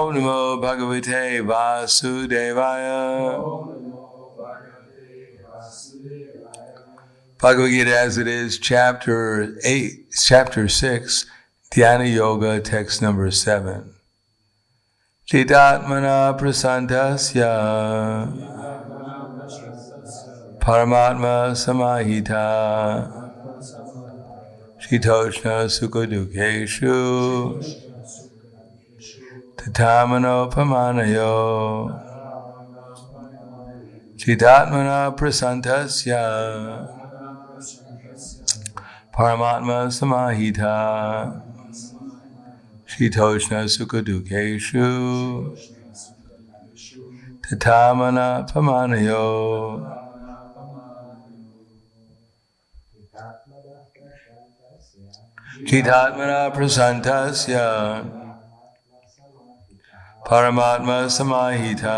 Om Namo Bhagavate Vasudevaya. Bhagavad Gita as it is, chapter 6, Dhyana Yoga, text number 7. Chitatmana prasantasya Paramatma samahita Shitoshna sukadukeshu Tatamano pamanayo Chitatmana prasantasya Paramatma samahita Shitoshna sukadukeshu Tatamana pamanayo. Chitatmana prasantasya Paramatma samahita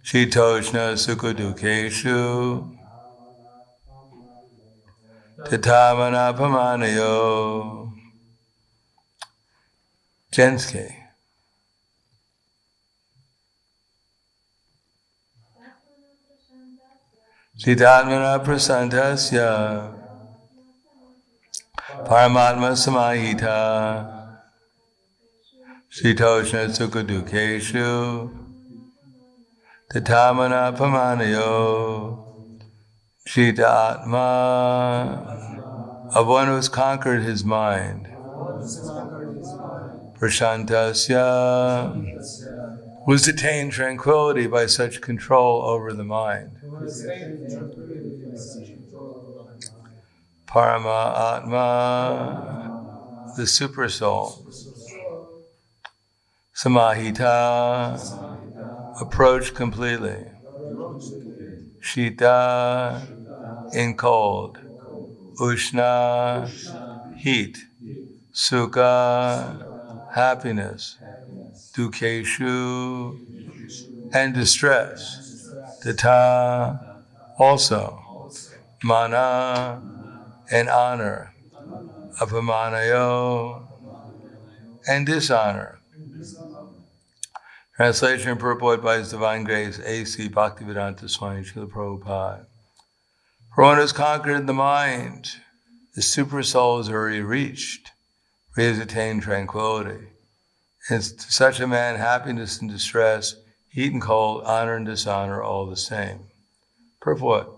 Shitoshna sukadukeshu Tatamana pamanayo. Jenske. Chitatmana prasantasya Paramatma samahita Shitoshna sukadukeshu Tatamana pamanayo. Chita Atma, of one who has conquered his mind. Prashantasya, who has attained tranquility by such control over the mind. Parama Atma, the super soul. Samahita, approached completely. Shita, in cold. Ushna, heat. Sukha, happiness. Dukeshu, and distress. Tata, also. Mana, and honor. Apamanayo, and dishonor. Translation and purport by His Divine Grace, A.C. Bhaktivedanta Swami Srila Prabhupada. For one who has conquered the mind, the super soul is already reached, for he has attained tranquility. And to such a man, happiness and distress, heat and cold, honor and dishonor are all the same. Purport.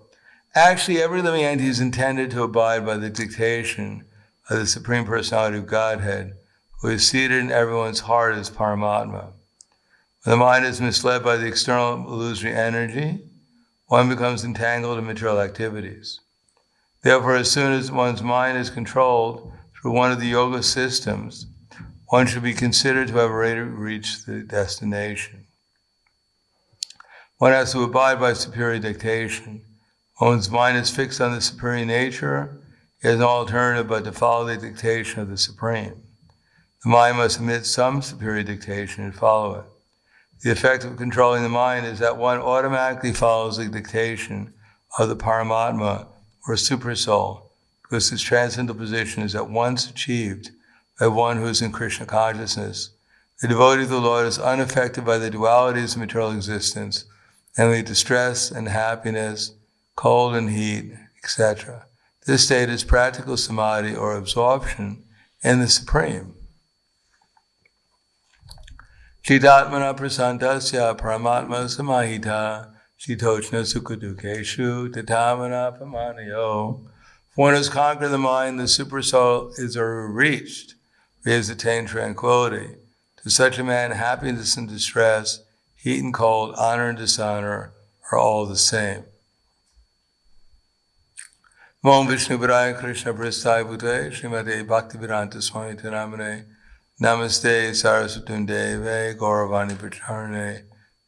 Actually, every living entity is intended to abide by the dictation of the Supreme Personality of Godhead, who is seated in everyone's heart as Paramatma. When the mind is misled by the external illusory energy, one becomes entangled in material activities. Therefore, as soon as one's mind is controlled through one of the yoga systems, one should be considered to have already reached the destination. One has to abide by superior dictation. When one's mind is fixed on the superior nature, he has no alternative but to follow the dictation of the Supreme. The mind must emit some superior dictation and follow it. The effect of controlling the mind is that one automatically follows the dictation of the Paramatma, or Super Soul, because this transcendental position is at once achieved by one who is in Krishna consciousness. The devotee of the Lord is unaffected by the dualities of material existence, namely distress and happiness, cold and heat, etc. This state is practical samadhi, or absorption in the Supreme. Chidatmana prasantasya paramatma samahita shitochna sukadukeshu tatamana pamanayo. For one who has conquered the mind, the super soul is already reached. He has attained tranquility. To such a man, happiness and distress, heat and cold, honor and dishonor are all the same. Om Vishnu Padaya Krishna Prasthaya Bhutale Srimate Bhaktivedanta Swami Namane Namaste Saraswati Deve Gauravani Pacharane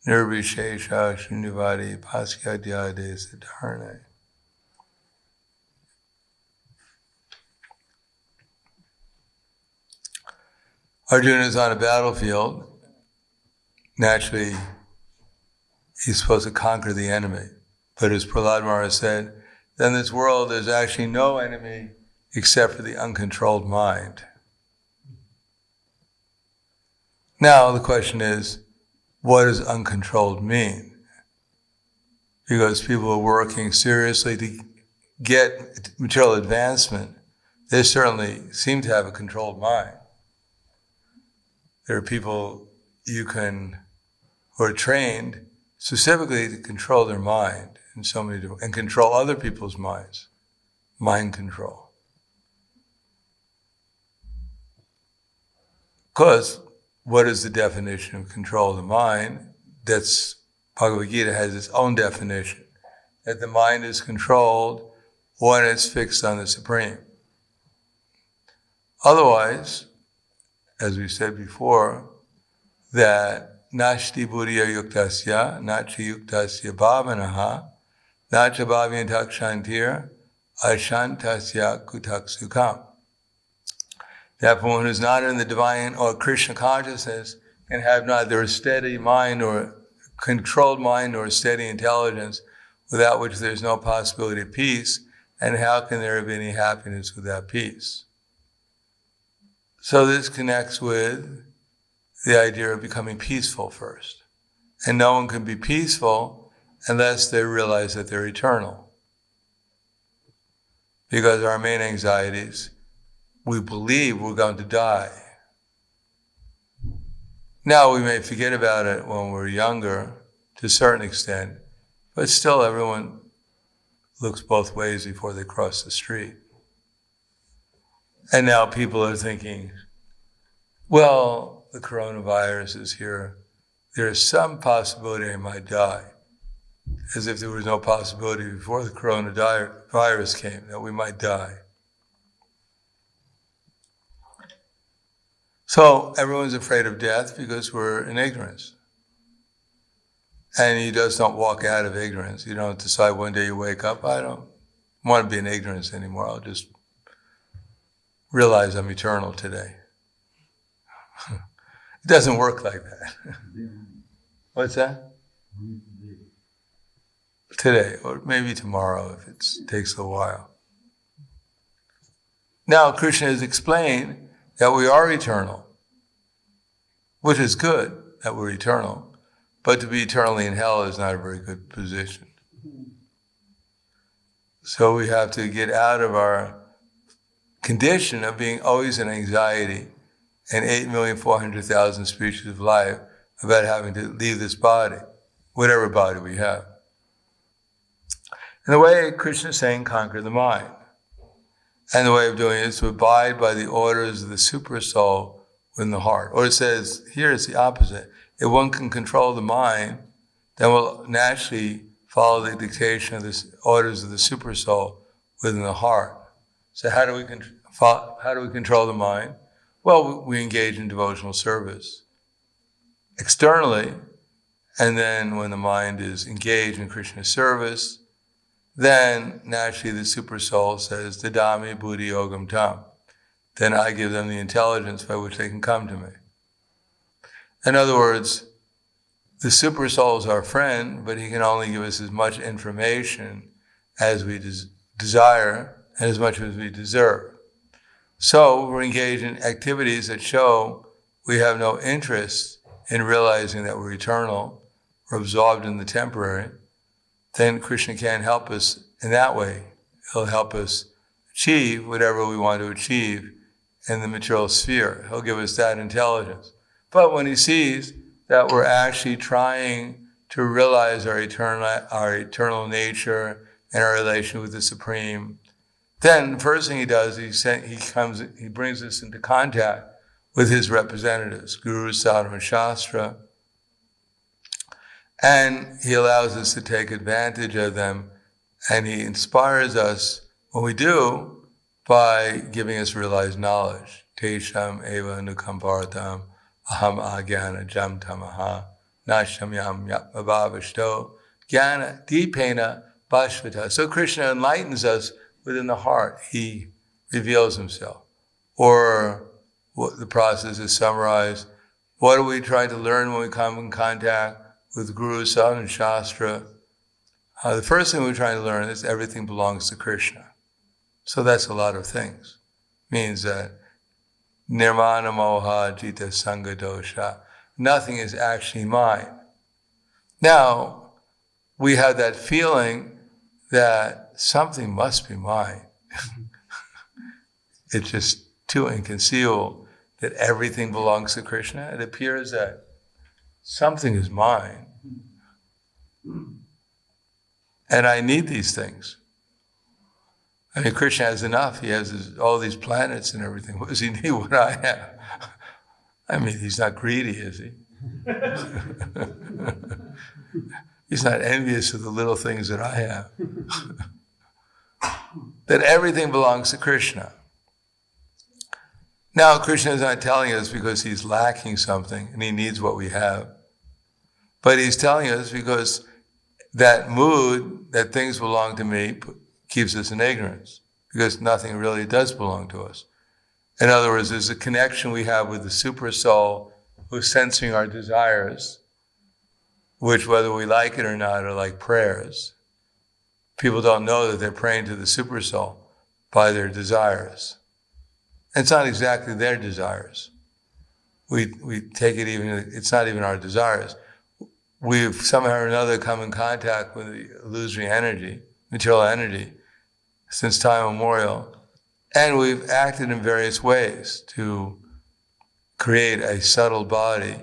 Nirvishesha Srinivadi Paskyadyade Siddharane. Arjuna is on a battlefield. Naturally, he's supposed to conquer the enemy. But as Prahlad Maharaj said, then in this world there's actually no enemy except for the uncontrolled mind. Now the question is, what does uncontrolled mean? Because people are working seriously to get material advancement. They certainly seem to have a controlled mind. There are people who are trained specifically to control their mind in so many different, and control other people's minds. Mind control. Because what is the definition of control of the mind? That's Bhagavad Gita has its own definition. That the mind is controlled when it's fixed on the Supreme. Otherwise, as we said before, that nashti buddhiya yuktasya, nacha yuktasya bhavanaha, nacha bhavyantak shantir, ashantasya kutak sukham. That one who is not in the divine or Krishna consciousness can have neither a steady mind or controlled mind or steady intelligence, without which there's no possibility of peace. And how can there be any happiness without peace? So this connects with the idea of becoming peaceful first. And no one can be peaceful unless they realize that they're eternal. Because our main anxieties, we believe we're going to die. Now we may forget about it when we're younger, to a certain extent, but still everyone looks both ways before they cross the street. And now people are thinking, well, the coronavirus is here. There's some possibility I might die. As if there was no possibility before the coronavirus came that we might die. So everyone's afraid of death because we're in ignorance. And you just don't walk out of ignorance. You don't decide one day you wake up, I don't want to be in ignorance anymore. I'll just realize I'm eternal today. It doesn't work like that. What's that? Today, or maybe tomorrow if it takes a while. Now, Krishna has explained that we are eternal, which is good that we're eternal, but to be eternally in hell is not a very good position. So we have to get out of our condition of being always in anxiety and 8,400,000 species of life about having to leave this body, whatever body we have. And the way Krishna is saying, conquer the mind. And the way of doing it is to abide by the orders of the super soul within the heart. Or it says, here it's the opposite. If one can control the mind, then we'll naturally follow the dictation of the orders of the super soul within the heart. So how do we control the mind? Well, we engage in devotional service externally, and then when the mind is engaged in Krishna's service, then naturally the super soul says, Dadami buddhi yogam tam. Then I give them the intelligence by which they can come to me. In other words, the super soul is our friend, but he can only give us as much information as we desire and as much as we deserve. So we're engaged in activities that show we have no interest in realizing that we're eternal, we're absorbed in the temporary. Then Krishna can't help us in that way. He'll help us achieve whatever we want to achieve in the material sphere. He'll give us that intelligence. But when he sees that we're actually trying to realize our eternal nature and our relation with the Supreme, then the first thing he does, he brings us into contact with his representatives, Guru, Sadhu, and Shastra, and he allows us to take advantage of them, and he inspires us when we do by giving us realized knowledge. Tesham eva nukampartam aham agyana jam tamaha nashamyam yapmabhavashto jnana deepena bhashvata. So Krishna enlightens us within the heart. He reveals himself. Or what the process is summarized. What are we trying to learn when we come in contact with Guru, Sadhu, and Shastra? The first thing we're trying to learn is everything belongs to Krishna. So that's a lot of things. Means that nirvana moha jita sangha dosha. nothing is actually mine. Now, we have that feeling that something must be mine. It's just too inconceivable that everything belongs to Krishna. It appears that something is mine. And I need these things. I mean, Krishna has enough. He has all these planets and everything. What does he need what I have? I mean, he's not greedy, is he? He's not envious of the little things that I have. That everything belongs to Krishna. Now, Krishna is not telling us because he's lacking something and he needs what we have. But he's telling us because that mood, that things belong to me, keeps us in ignorance. Because nothing really does belong to us. In other words, there's a connection we have with the super soul who's sensing our desires, which, whether we like it or not, are like prayers. People don't know that they're praying to the super soul by their desires. It's not exactly their desires. We take it even, it's not even our desires. We've somehow or another come in contact with the illusory energy, material energy, since time immemorial. And we've acted in various ways to create a subtle body,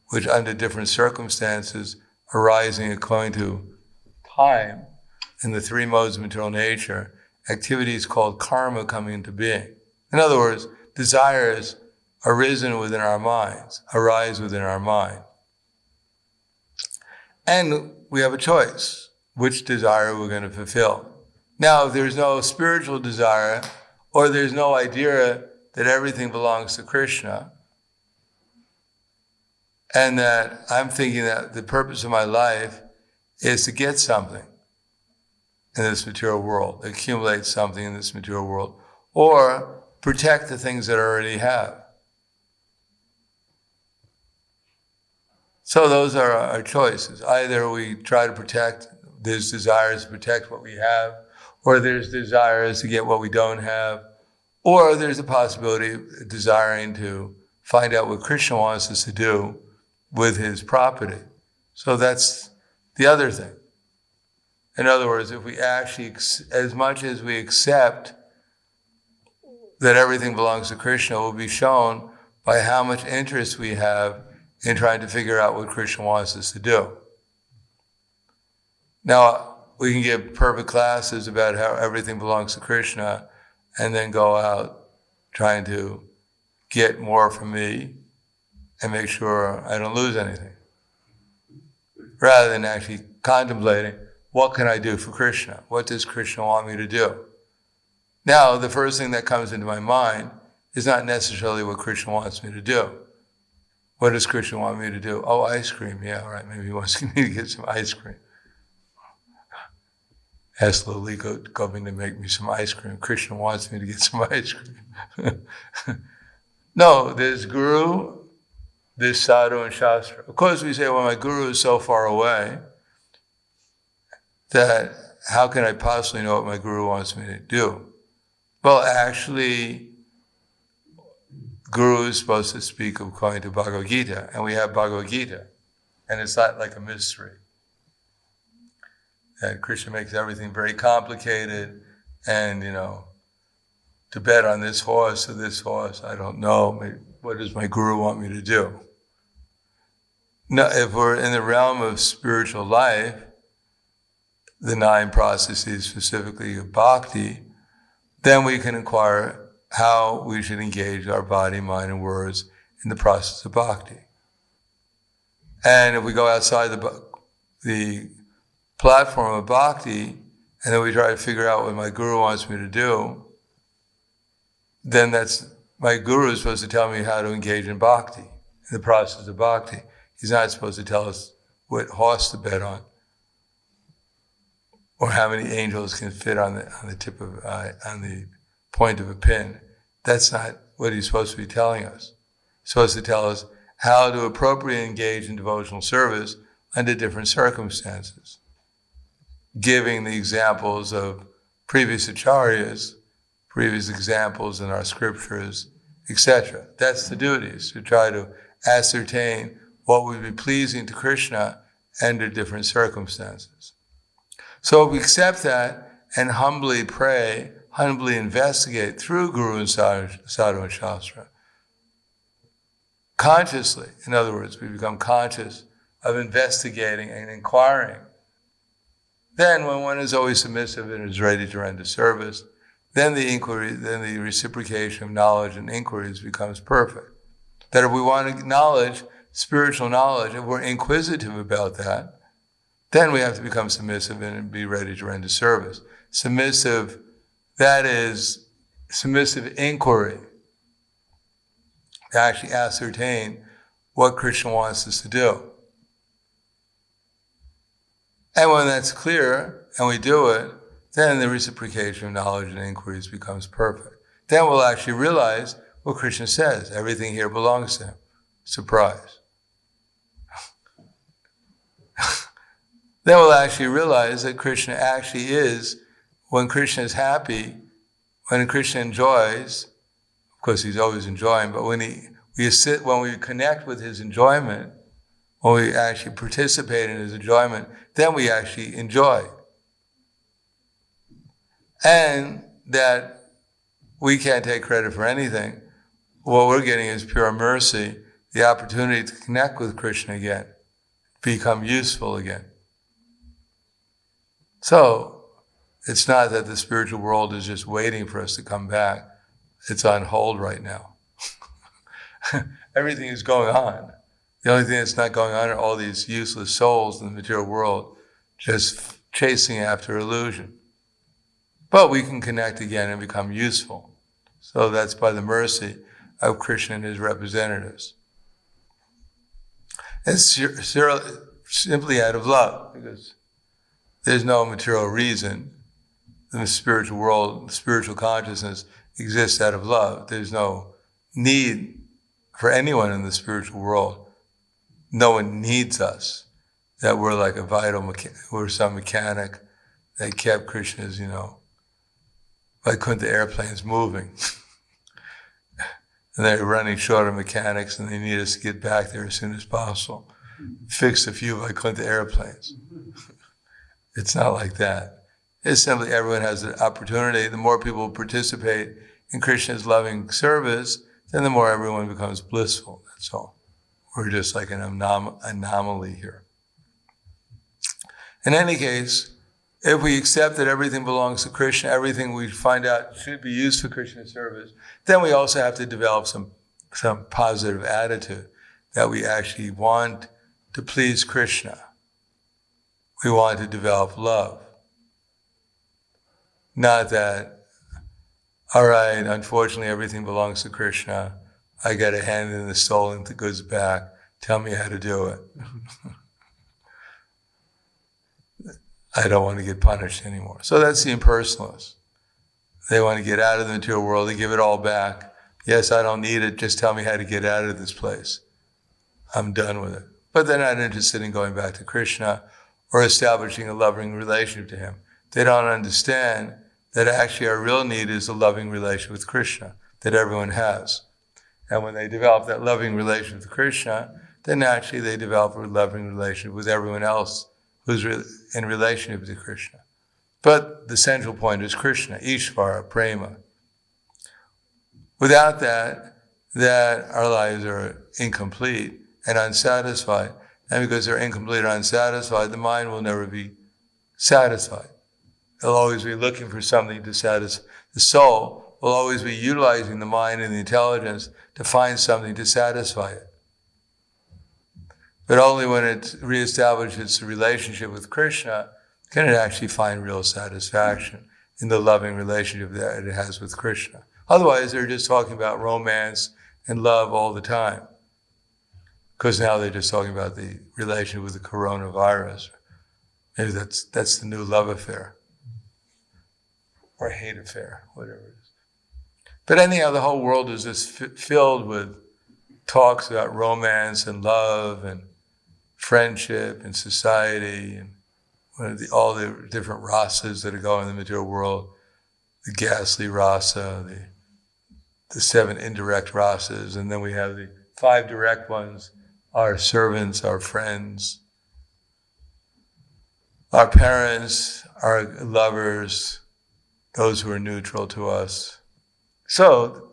which under different circumstances arising according to time in the three modes of material nature, activities called karma coming into being. In other words, desires arisen within our minds, arise within our mind. And we have a choice, which desire we're going to fulfill. Now, if there's no spiritual desire, or there's no idea that everything belongs to Krishna, and that I'm thinking that the purpose of my life is to get something in this material world, accumulate something in this material world, or protect the things that I already have. So those are our choices. Either we try to protect, there's desires to protect what we have, or there's desires to get what we don't have, or there's a possibility of desiring to find out what Krishna wants us to do with his property. So that's the other thing. In other words, if we actually, as much as we accept that everything belongs to Krishna, will be shown by how much interest we have in trying to figure out what Krishna wants us to do. Now, we can give perfect classes about how everything belongs to Krishna and then go out trying to get more from me and make sure I don't lose anything. Rather than actually contemplating, what can I do for Krishna? What does Krishna want me to do? Now, the first thing that comes into my mind is not necessarily what Krishna wants me to do. What does Krishna want me to do? Oh, ice cream. Yeah, all right. Maybe he wants me to get some ice cream. Ask Lalika coming to make me some ice cream. Krishna wants me to get some ice cream. No, there's Guru, there's Sadhu and Shastra. Of course, we say, well, my Guru is so far away that how can I possibly know what my Guru wants me to do? Well, actually, Guru is supposed to speak according to Bhagavad Gita, and we have Bhagavad Gita, and it's not like a mystery. That Krishna makes everything very complicated, and, to bet on this horse or this horse, I don't know. What does my Guru want me to do? Now, if we're in the realm of spiritual life, the 9 processes specifically of bhakti, then we can inquire how we should engage our body, mind, and words in the process of bhakti. And if we go outside the platform of bhakti, and then we try to figure out what my Guru wants me to do, then my Guru is supposed to tell me how to engage in bhakti, in the process of bhakti. He's not supposed to tell us what horse to bet on, or how many angels can fit on the point of a pin. That's not what he's supposed to be telling us. He's supposed to tell us how to appropriately engage in devotional service under different circumstances, giving the examples of previous acharyas, previous examples in our scriptures, etc. That's the duty, is to try to ascertain what would be pleasing to Krishna under different circumstances. So if we accept that and humbly pray, humbly investigate through Guru and Sadhu and Shastra, consciously, in other words, we become conscious of investigating and inquiring. Then when one is always submissive and is ready to render service, then the reciprocation of knowledge and inquiries becomes perfect. That if we want knowledge, spiritual knowledge, if we're inquisitive about that, then we have to become submissive and be ready to render service. Submissive, that is, submissive inquiry, to actually ascertain what Krishna wants us to do. And when that's clear, and we do it, then the reciprocation of knowledge and inquiries becomes perfect. Then we'll actually realize what Krishna says. Everything here belongs to him. Surprise. Then we'll actually realize that Krishna actually is, when Krishna is happy, when Krishna enjoys, of course he's always enjoying, but when we connect with his enjoyment, when we actually participate in his enjoyment, then we actually enjoy. And that we can't take credit for anything. What we're getting is pure mercy, the opportunity to connect with Krishna again, become useful again. So, it's not that the spiritual world is just waiting for us to come back. It's on hold right now. Everything is going on. The only thing that's not going on are all these useless souls in the material world just chasing after illusion. But we can connect again and become useful. So that's by the mercy of Krishna and his representatives. It's simply out of love, because there's no material reason. The spiritual world, the spiritual consciousness exists out of love. There's no need for anyone in the spiritual world. No one needs us. That we're like a vital, we're some mechanic that kept Krishna's, Vaikuntha airplanes moving. And they're running short of mechanics and they need us to get back there as soon as possible. Fix a few Vaikuntha airplanes. It's not like that. It's simply everyone has an opportunity. The more people participate in Krishna's loving service, then the more everyone becomes blissful. That's all. We're just like an anomaly here. In any case, if we accept that everything belongs to Krishna, everything we find out should be used for Krishna's service, then we also have to develop some positive attitude that we actually want to please Krishna. We want to develop love. Not that, all right, unfortunately everything belongs to Krishna. I got to hand in the stolen goods back. Tell me how to do it. I don't want to get punished anymore. So that's the impersonalists. They want to get out of the material world. They give it all back. Yes, I don't need it. Just tell me how to get out of this place. I'm done with it. But they're not interested in going back to Krishna or establishing a loving relationship to him. They don't understand that actually our real need is a loving relationship with Krishna that everyone has. And when they develop that loving relationship with Krishna, then naturally they develop a loving relationship with everyone else who's in relationship to Krishna. But the central point is Krishna, Ishvara, Prema. Without that our lives are incomplete and unsatisfied. And because they're incomplete and unsatisfied, the mind will never be satisfied. It'll always be looking for something to satisfy. The soul will always be utilizing the mind and the intelligence to find something to satisfy it. But only when it reestablishes its relationship with Krishna can it actually find real satisfaction in the loving relationship that it has with Krishna. Otherwise, they're just talking about romance and love all the time. Because now they're just talking about the relationship with the coronavirus. Maybe that's the new love affair. Or hate affair, whatever it is. But anyhow, the whole world is just filled with talks about romance and love and friendship and society and all the different rasas that are going in the material world. The ghastly rasa, the 7 indirect rasas, and then we have the 5 direct ones our servants, our friends, our parents, our lovers, those who are neutral to us. So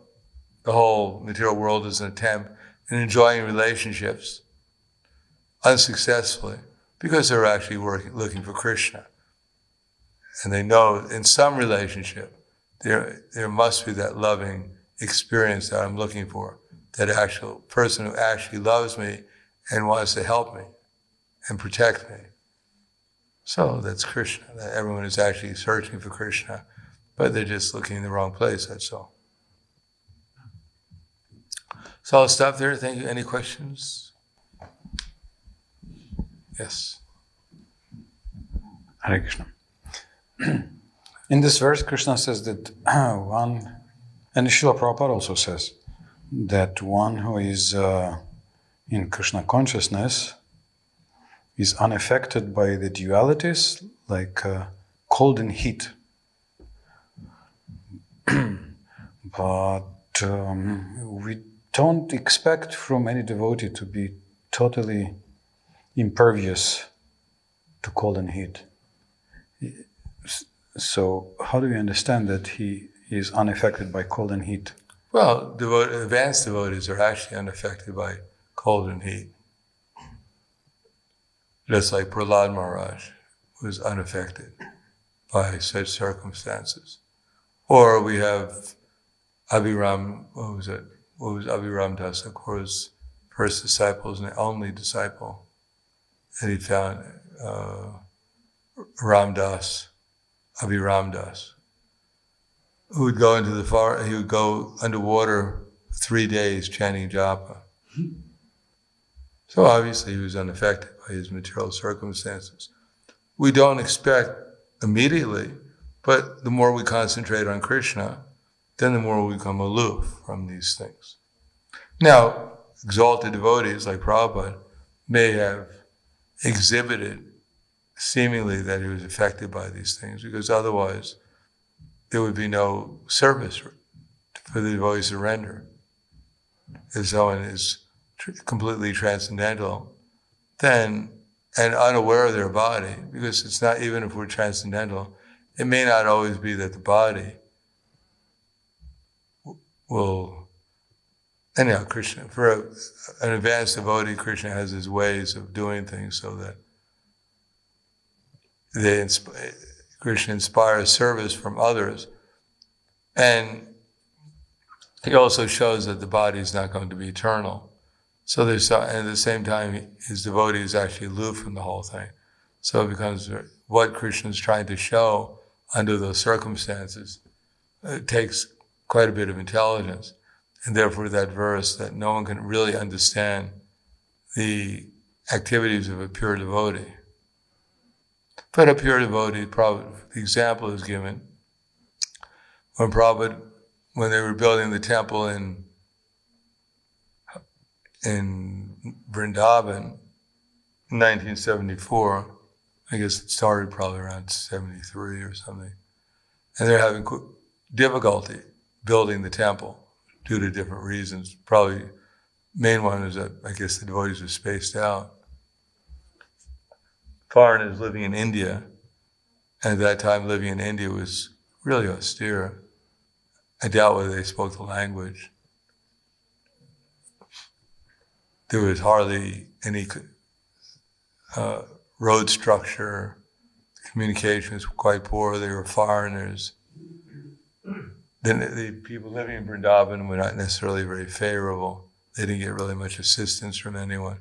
the whole material world is an attempt in enjoying relationships unsuccessfully because they're actually looking for Krishna. And they know in some relationship there must be that loving experience that I'm looking for, that actual person who actually loves me and wants to help me and protect me. So that's Krishna. That everyone is actually searching for Krishna, but they're just looking in the wrong place, that's all. So I'll stop there. Thank you. Any questions? Yes. Hare Krishna. In this verse, Krishna says that one, and Srila Prabhupada also says, that one who is in Krishna consciousness is unaffected by the dualities like cold and heat. But we don't expect from any devotee to be totally impervious to cold and heat. So how do we understand that he is unaffected by cold and heat? Well, advanced devotees are actually unaffected by cold and heat. Just like Prahlad Maharaj was unaffected by such circumstances. Or we have Abhiram, what was Abhiram Das, Thakur's first disciple, and the only disciple that he found, Ramdas, Abhiram Das, who would go into the forest, he would go underwater for 3 days chanting japa. So obviously he was unaffected by his material circumstances. We don't expect immediately, but the more we concentrate on Krishna, then the more we become aloof from these things. Now, exalted devotees like Prabhupada may have exhibited seemingly that he was affected by these things, because otherwise there would be no service for the devotees to render. If someone is completely transcendental, then, and unaware of their body, because it's not, even if we're transcendental, it may not always be that the body will, anyhow, Krishna, for an advanced devotee, Krishna has his ways of doing things so that Krishna inspires service from others. And he also shows that the body is not going to be eternal. So and at the same time, his devotee is actually aloof from the whole thing. So it becomes what Krishna is trying to show under those circumstances. It takes quite a bit of intelligence. And therefore that verse that no one can really understand the activities of a pure devotee. But a pure devotee, the example is given when Prabhupada, when they were building the temple in Vrindavan in 1974, I guess it started probably around 73 or something, and they're having difficulty building the temple due to different reasons. Probably main one is that I guess the devotees were spaced out. Foreigners living in India, and at that time living in India was really austere. I doubt whether they spoke the language. There was hardly any road structure. Communication was quite poor. They were foreigners. Then the people living in Vrindavan were not necessarily very favorable. They didn't get really much assistance from anyone.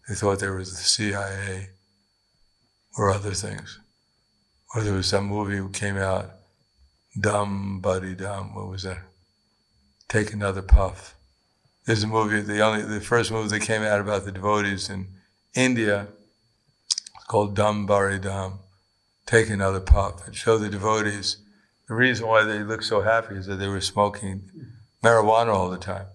They thought there was the CIA or other things. Or there was some movie that came out, Dum Buddy Dum, what was that? Take Another Puff. There's a movie, the first movie that came out about the devotees in India, it's called Dum Buddy Dum, Take Another Puff. It showed the devotees, the reason why they looked so happy is that they were smoking marijuana all the time.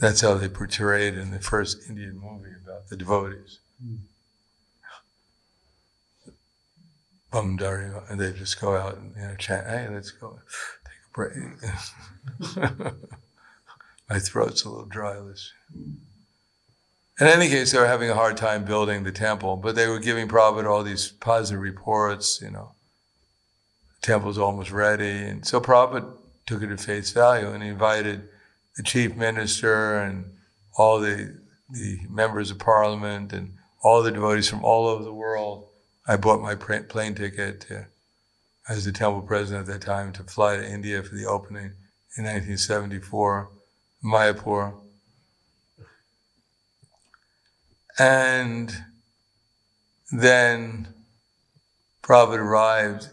That's how they portrayed in the first Indian movie about the devotees. And they just go out and chant, hey, let's go take a break. My throat's a little dry. In any case, they were having a hard time building the temple, but they were giving Prabhupada all these positive reports, the temple's almost ready. And so Prabhupada took it at face value and he invited the chief minister and all the members of parliament and all the devotees from all over the world. I bought my plane ticket as the temple president at that time to fly to India for the opening in 1974, Mayapur. And then Prabhupada arrived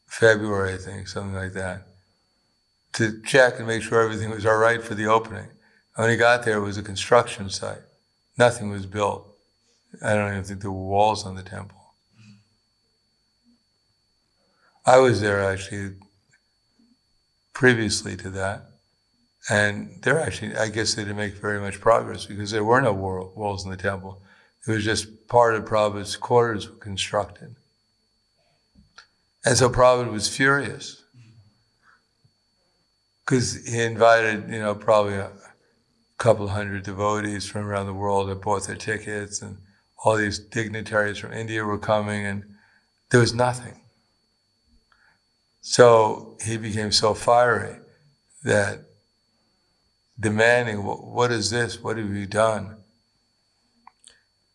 February, I think, something like that, to check and make sure everything was all right for the opening. And when he got there, it was a construction site. Nothing was built. I don't even think there were walls on the temple. I was there actually previously to that. And I guess they didn't make very much progress because there were no walls in the temple. It was just part of Prabhupada's quarters were constructed. And so Prabhupada was furious because he invited, probably a couple hundred devotees from around the world that bought their tickets, and all these dignitaries from India were coming, and there was nothing. So he became so fiery that demanding, what is this? What have you done?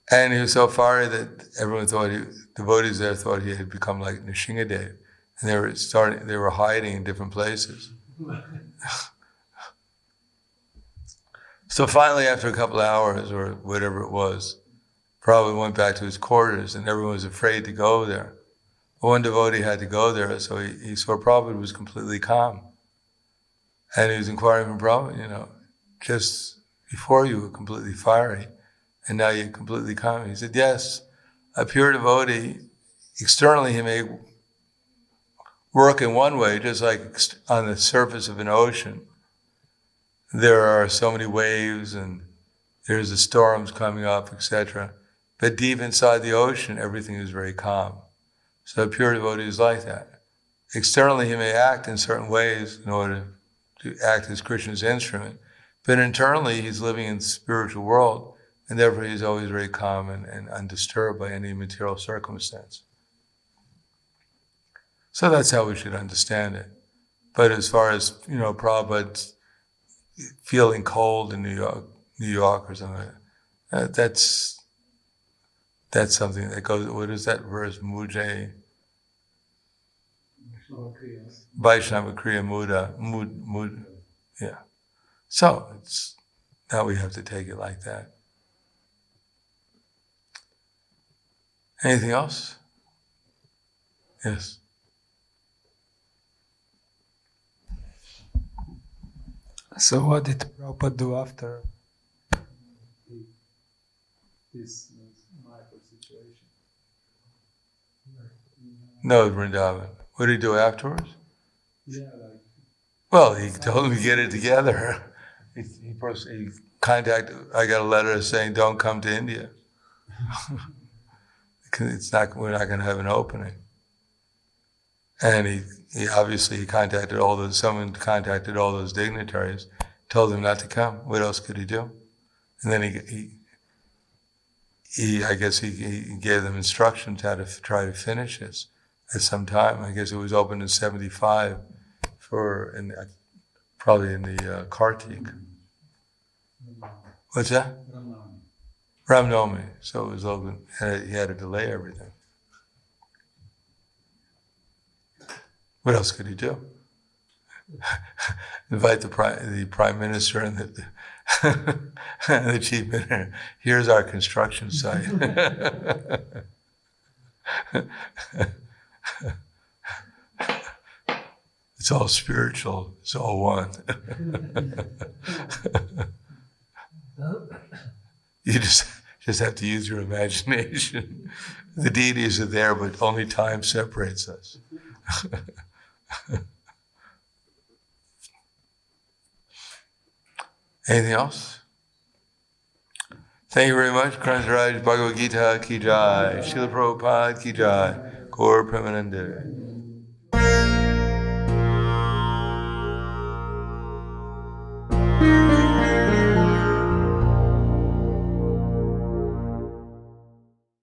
And he was so fiery that everyone thought devotees there thought he had become like Nrsingadev, and they were hiding in different places. So finally, after a couple of hours or whatever it was, Prabhupada went back to his quarters, and everyone was afraid to go there. One devotee had to go there, so he saw Prabhupada was completely calm. And he was inquiring from Prabhupada, just before you were completely fiery, and now you're completely calm. He said, yes, a pure devotee, externally he may work in one way, just like on the surface of an ocean. There are so many waves and there's the storms coming up, etc. But deep inside the ocean, everything is very calm. So a pure devotee is like that. Externally he may act in certain ways in order to act as Krishna's instrument, but internally he's living in the spiritual world, and therefore he's always very calm and undisturbed by any material circumstance. So that's how we should understand it. But as far as, Prabhupada feeling cold in New York or something like that, that's something that goes, what is that verse? Mujhe Vaishnava Kriya Muda. Yeah. So now we have to take it like that. Anything else? Yes. So what did Prabhupada do after this Mayapur situation? No, Vrindavan. What did he do afterwards? Yeah, Well, he told him to get it together. He contacted, I got a letter saying, don't come to India. We're not going to have an opening. And he obviously contacted someone contacted all those dignitaries, told them not to come. What else could he do? And then I guess he gave them instructions how to try to finish this at some time. I guess it was opened in 75 probably in the Kartik. What's that? Ramnavami. So it was open, and he had to delay everything. What else could he do? Invite the prime minister and the chief minister. Here's our construction site. It's all spiritual. It's all one. You just have to use your imagination. The deities are there, but only time separates us. Anything else? Thank you very much. Krishna Bhagavad Gita ki jai. Srila Prabhupada ki jai. Gaur Premanande.